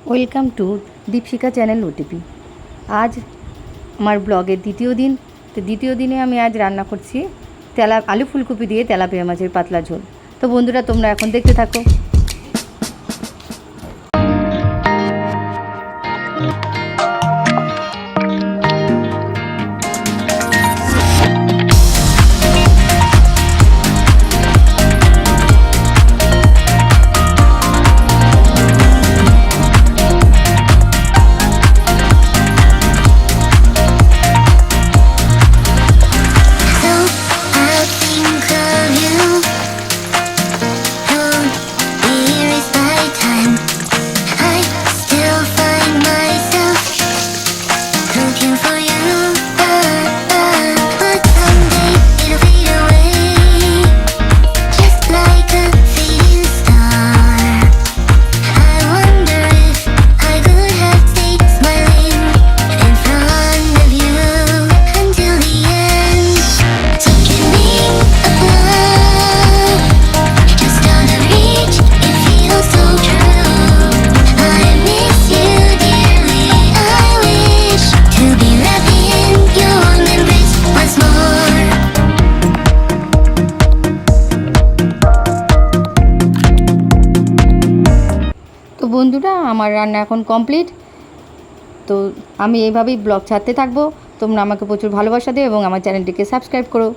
Welcome to Dipshikha channel OTP. আজ আমার ব্লগের দ্বিতীয় দিন। তো দ্বিতীয় দিনে আমি আজ রান্না করছি আলু ফুলকপি দিয়ে তেলাপিয়া মাছের পাতলা ঝোল। তো বন্ধুরা, তোমরা এখন দেখতে থাকো। তো বন্ধুরা, আমার রান্না এখন কমপ্লিট। তো আমি এইভাবেই ব্লগ ছাড়তে থাকবো। তোমরা আমাকে প্রচুর ভালোবাসা দিও এবং আমার চ্যানেলটিকে সাবস্ক্রাইব করো।